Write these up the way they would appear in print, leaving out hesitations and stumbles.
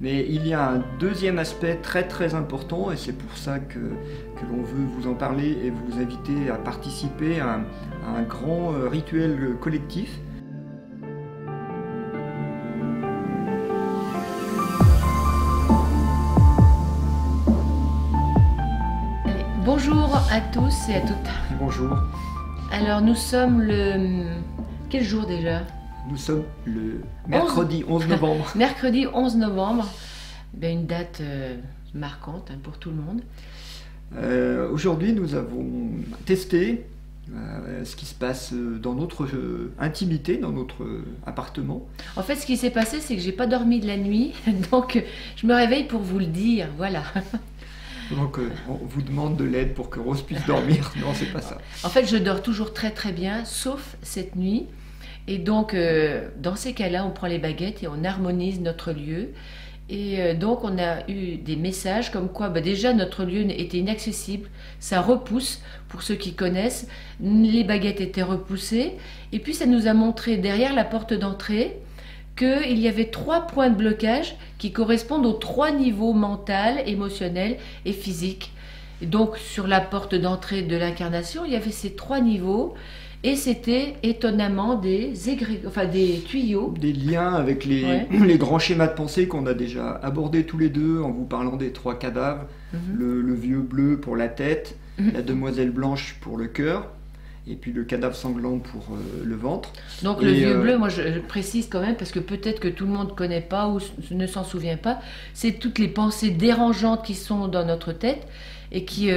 Mais il y a un deuxième aspect très important, et c'est pour ça que l'on veut vous en parler et vous inviter à participer à un grand rituel collectif. Bonjour à tous et à toutes. Bonjour. Alors nous sommes le... Quel jour déjà? Nous sommes le mercredi 11 novembre. Mercredi 11 novembre. Ben, une date marquante pour tout le monde. Aujourd'hui, nous avons testé ce qui se passe dans notre intimité, dans notre appartement. En fait, ce qui s'est passé, c'est que j'ai pas dormi de la nuit, donc je me réveille pour vous le dire, voilà. Donc on vous demande de l'aide pour que Rose puisse dormir. Non, c'est pas ça. En fait, je dors toujours très bien, sauf cette nuit. Et donc, dans ces cas-là, on prend les baguettes et on harmonise notre lieu. Et donc, on a eu des messages comme quoi, déjà, notre lieu était inaccessible. Ça repousse, pour ceux qui connaissent. Les baguettes étaient repoussées. Et puis, ça nous a montré, derrière la porte d'entrée, qu'il y avait 3 points de blocage qui correspondent aux 3 niveaux mental, émotionnel et physique. Et donc, sur la porte d'entrée de l'incarnation, il y avait ces 3 niveaux. Et c'était étonnamment des tuyaux. Des liens avec les grands schémas de pensée qu'on a déjà abordés tous les deux en vous parlant des 3 cadavres. Le vieux bleu pour la tête, la demoiselle blanche pour le cœur, et puis le cadavre sanglant pour le ventre. Donc le vieux bleu, moi je précise quand même, parce que peut-être que tout le monde ne connaît pas ou ne s'en souvient pas, c'est toutes les pensées dérangeantes qui sont dans notre tête, et qui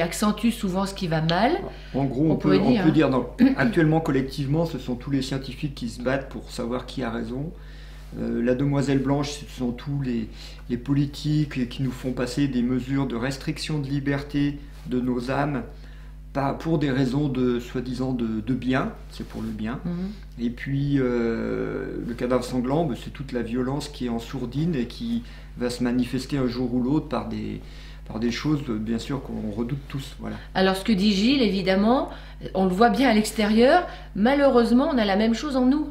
accentue souvent ce qui va mal. En gros, on peut dire actuellement, collectivement, ce sont tous les scientifiques qui se battent pour savoir qui a raison. La demoiselle blanche, ce sont tous les politiques qui nous font passer des mesures de restriction de liberté de nos âmes, pas pour des raisons soi-disant de bien, c'est pour le bien. Et puis le cadavre sanglant, c'est toute la violence qui est en sourdine et qui va se manifester un jour ou l'autre par des choses, bien sûr, qu'on redoute tous. Voilà. Alors, ce que dit Gilles, évidemment, on le voit bien à l'extérieur, malheureusement, on a la même chose en nous.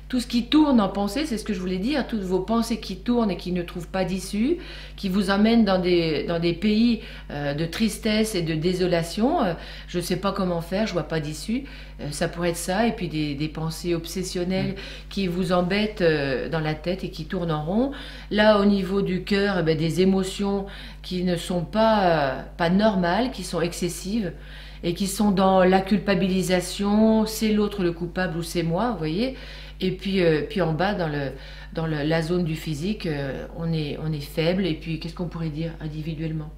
Tout ce qui tourne en pensée, c'est ce que je voulais dire, toutes vos pensées qui tournent et qui ne trouvent pas d'issue, qui vous emmènent dans des pays de tristesse et de désolation. Je ne sais pas comment faire, je ne vois pas d'issue. Ça pourrait être ça, et puis des pensées obsessionnelles qui vous embêtent dans la tête et qui tournent en rond. Là, au niveau du cœur, des émotions qui ne sont pas normales, qui sont excessives, et qui sont dans la culpabilisation, c'est l'autre le coupable ou c'est moi, vous voyez. Et puis en bas, dans la zone du physique, on est faible. Et puis, qu'est-ce qu'on pourrait dire individuellement?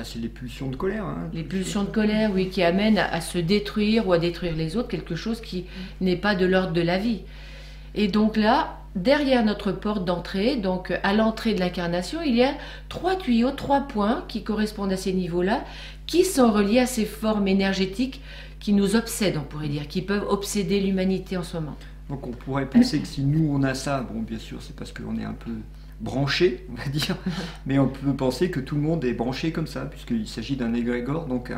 C'est les pulsions de colère. Les pulsions de colère, oui, qui amènent à se détruire ou à détruire les autres, quelque chose qui n'est pas de l'ordre de la vie. Et donc là, derrière notre porte d'entrée, donc à l'entrée de l'incarnation, il y a 3 tuyaux, 3 points qui correspondent à ces niveaux-là, qui sont reliés à ces formes énergétiques qui nous obsèdent, on pourrait dire, qui peuvent obséder l'humanité en ce moment. Donc on pourrait penser que si nous on a ça, bon bien sûr c'est parce qu'on est un peu branché, on va dire, mais on peut penser que tout le monde est branché comme ça, puisqu'il s'agit d'un égrégore, donc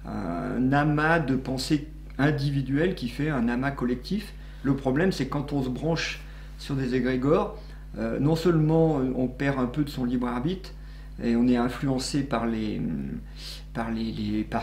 un amas de pensées individuelles qui fait un amas collectif. Le problème c'est quand on se branche sur des égrégores, non seulement on perd un peu de son libre arbitre, et on est influencé par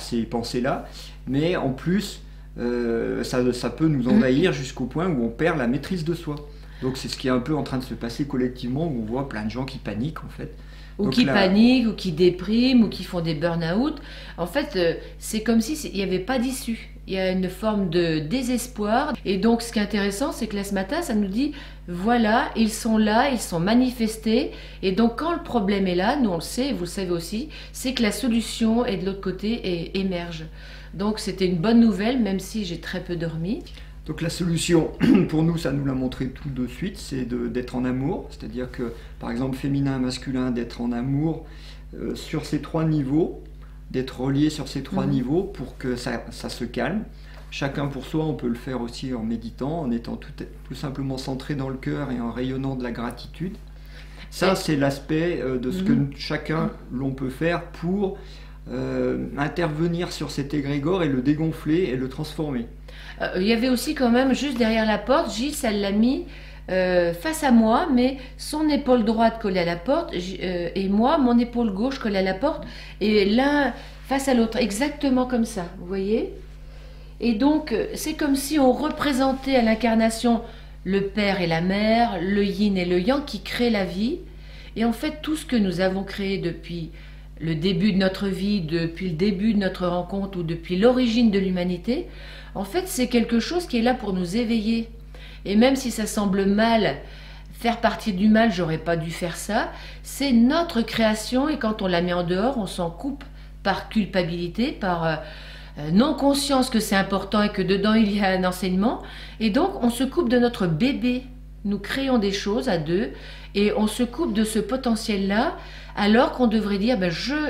ces pensées-là, mais en plus, ça peut nous envahir jusqu'au point où on perd la maîtrise de soi. Donc c'est ce qui est un peu en train de se passer collectivement, où on voit plein de gens qui paniquent en fait. Ou donc qui paniquent, ou qui dépriment, ou qui font des burn-out. En fait, c'est comme s'il n'y avait pas d'issue. Il y a une forme de désespoir. Et donc, ce qui est intéressant, c'est que là, ce matin, ça nous dit, voilà, ils sont là, ils sont manifestés. Et donc, quand le problème est là, nous on le sait, vous le savez aussi, c'est que la solution est de l'autre côté et émerge. Donc, c'était une bonne nouvelle, même si j'ai très peu dormi. Donc la solution, pour nous, ça nous l'a montré tout de suite, c'est d'être en amour. C'est-à-dire que, par exemple, féminin, masculin, d'être en amour sur ces 3 niveaux, d'être relié sur ces 3 niveaux pour que ça se calme. Chacun pour soi, on peut le faire aussi en méditant, en étant tout simplement centré dans le cœur et en rayonnant de la gratitude. Ça, c'est l'aspect de ce que chacun l'on peut faire pour intervenir sur cet égrégore et le dégonfler et le transformer. Il y avait aussi quand même, juste derrière la porte, Gilles, ça l'a mis face à moi, mais son épaule droite collée à la porte, et moi, mon épaule gauche collée à la porte, et l'un face à l'autre, exactement comme ça, vous voyez? Et donc, c'est comme si on représentait à l'incarnation le père et la mère, le yin et le yang qui créent la vie. Et en fait, tout ce que nous avons créé depuis le début de notre vie, depuis le début de notre rencontre ou depuis l'origine de l'humanité, en fait, c'est quelque chose qui est là pour nous éveiller. Et même si ça semble mal, faire partie du mal, j'aurais pas dû faire ça, c'est notre création et quand on la met en dehors, on s'en coupe par culpabilité, par non-conscience que c'est important et que dedans il y a un enseignement. Et donc, on se coupe de notre bébé. Nous créons des choses à deux et on se coupe de ce potentiel-là alors qu'on devrait dire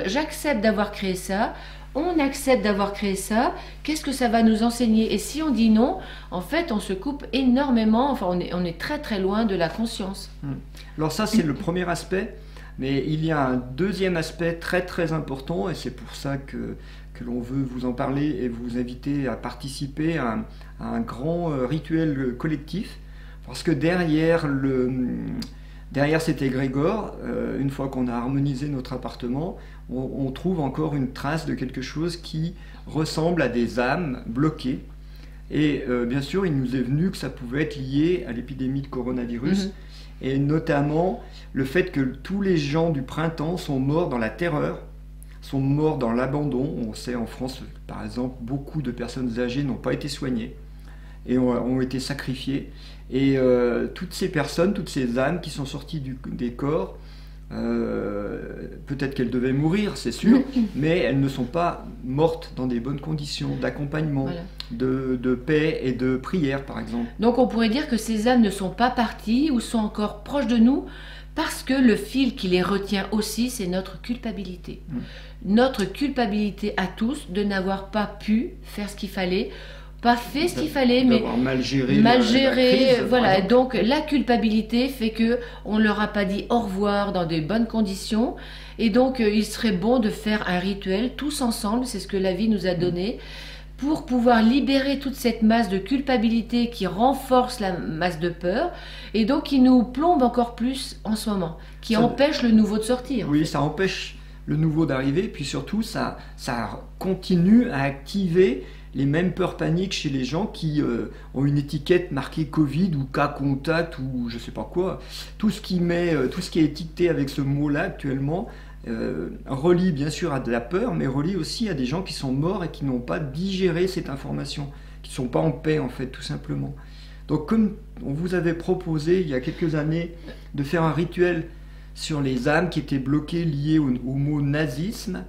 j'accepte d'avoir créé ça, on accepte d'avoir créé ça, qu'est-ce que ça va nous enseigner? Et si on dit non, en fait on se coupe énormément, enfin on est très très loin de la conscience. Alors ça c'est le premier aspect, mais il y a un deuxième aspect très très important et c'est pour ça que l'on veut vous en parler et vous inviter à participer à un grand rituel collectif. Parce que derrière cet égrégore, une fois qu'on a harmonisé notre appartement, on trouve encore une trace de quelque chose qui ressemble à des âmes bloquées. Et bien sûr, il nous est venu que ça pouvait être lié à l'épidémie de coronavirus, et notamment le fait que tous les gens du printemps sont morts dans la terreur, sont morts dans l'abandon. On sait en France, par exemple, beaucoup de personnes âgées n'ont pas été soignées et ont été sacrifiées. Et toutes ces personnes, toutes ces âmes qui sont sorties des corps, peut-être qu'elles devaient mourir, c'est sûr, mais elles ne sont pas mortes dans des bonnes conditions d'accompagnement, voilà, de paix et de prière, par exemple. Donc on pourrait dire que ces âmes ne sont pas parties ou sont encore proches de nous, parce que le fil qui les retient aussi, c'est notre culpabilité. Notre culpabilité à tous de n'avoir pas pu faire ce qu'il fallait, pas fait ce qu'il fallait, mais mal géré, la crise, voilà. Donc la culpabilité fait que on leur a pas dit au revoir dans de bonnes conditions, et donc il serait bon de faire un rituel tous ensemble, c'est ce que la vie nous a donné, pour pouvoir libérer toute cette masse de culpabilité qui renforce la masse de peur, et donc qui nous plombe encore plus en ce moment, qui empêche le nouveau de sortir. Oui, ça empêche le nouveau d'arriver, puis surtout ça continue à activer les mêmes peurs paniques chez les gens qui ont une étiquette marquée Covid ou cas contact ou je sais pas quoi. Tout ce qui est étiqueté avec ce mot-là actuellement relie bien sûr à de la peur, mais relie aussi à des gens qui sont morts et qui n'ont pas digéré cette information, qui ne sont pas en paix en fait, tout simplement. Donc comme on vous avait proposé il y a quelques années de faire un rituel sur les âmes qui étaient bloquées liées au mot nazisme,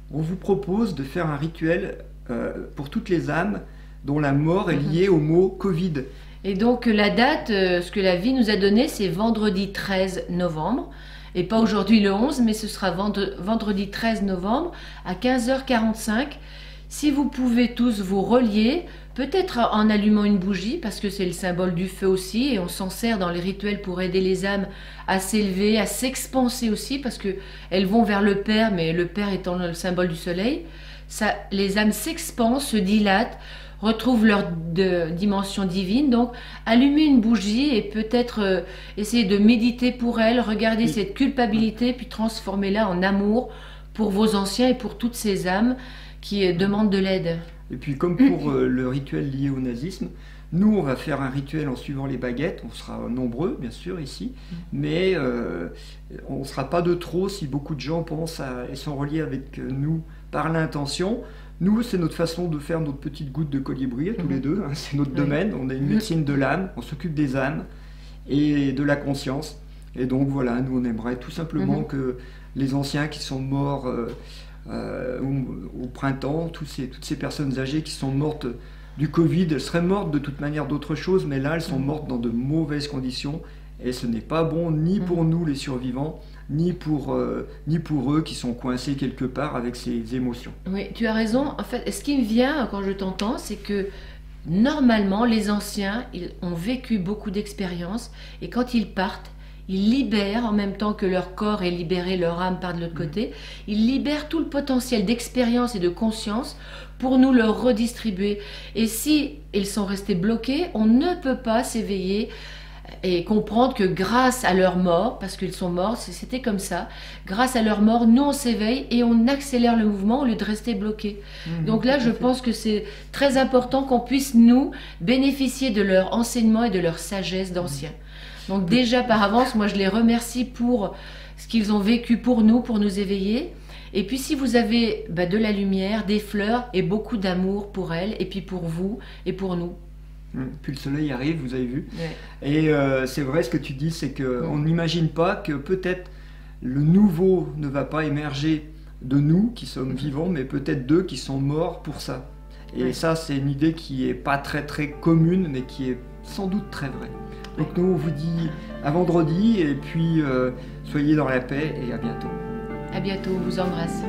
on vous propose de faire un rituel pour toutes les âmes dont la mort est liée au mot Covid. Et donc la date, ce que la vie nous a donné, c'est vendredi 13 novembre, et pas aujourd'hui le 11, mais ce sera vendredi 13 novembre à 15h45. Si vous pouvez tous vous relier, peut-être en allumant une bougie, parce que c'est le symbole du feu aussi, et on s'en sert dans les rituels pour aider les âmes à s'élever, à s'expanser aussi, parce qu'elles vont vers le Père, mais le Père étant le symbole du soleil. Les âmes s'expansent, se dilatent, retrouvent leur dimension divine. Donc, allumer une bougie et peut-être essayer de méditer pour elles, regarder cette culpabilité, puis transformer-la en amour pour vos anciens et pour toutes ces âmes qui demandent de l'aide. Et puis, comme pour le rituel lié au nazisme, nous, on va faire un rituel en suivant les baguettes. On sera nombreux, bien sûr, ici, mais on ne sera pas de trop si beaucoup de gens pensent et sont reliés avec nous par l'intention. Nous, c'est notre façon de faire notre petite goutte de colibri, tous les deux. Hein, c'est notre domaine. On a une médecine de l'âme. On s'occupe des âmes et de la conscience. Et donc, voilà, nous, on aimerait tout simplement que les anciens qui sont morts au printemps, toutes ces personnes âgées qui sont mortes du Covid, elles seraient mortes de toute manière d'autre chose, mais là, elles sont mortes dans de mauvaises conditions. Et ce n'est pas bon ni pour nous, les survivants, ni pour eux qui sont coincés quelque part avec ces émotions. Oui, tu as raison. En fait, ce qui me vient quand je t'entends, c'est que normalement, les anciens, ils ont vécu beaucoup d'expériences, et quand ils partent, ils libèrent, en même temps que leur corps est libéré, leur âme part de l'autre côté, ils libèrent tout le potentiel d'expérience et de conscience pour nous le redistribuer. Et si ils sont restés bloqués, on ne peut pas s'éveiller. et comprendre que grâce à leur mort, parce qu'ils sont morts, c'était comme ça, grâce à leur mort, nous on s'éveille et on accélère le mouvement au lieu de rester bloqué. Donc là, je pense que c'est très important qu'on puisse, nous, bénéficier de leur enseignement et de leur sagesse d'anciens. Donc déjà par avance, moi je les remercie pour ce qu'ils ont vécu pour nous éveiller. Et puis si vous avez de la lumière, des fleurs et beaucoup d'amour pour elles, et puis pour vous et pour nous. Puis le soleil arrive, vous avez vu. Ouais. Et c'est vrai ce que tu dis, c'est qu'on n'imagine pas que peut-être le nouveau ne va pas émerger de nous qui sommes vivants, mais peut-être d'eux qui sont morts pour ça. Et ça, c'est une idée qui n'est pas très très commune, mais qui est sans doute très vraie. Donc nous, on vous dit à vendredi, et puis soyez dans la paix, et à bientôt. À bientôt, on vous embrasse.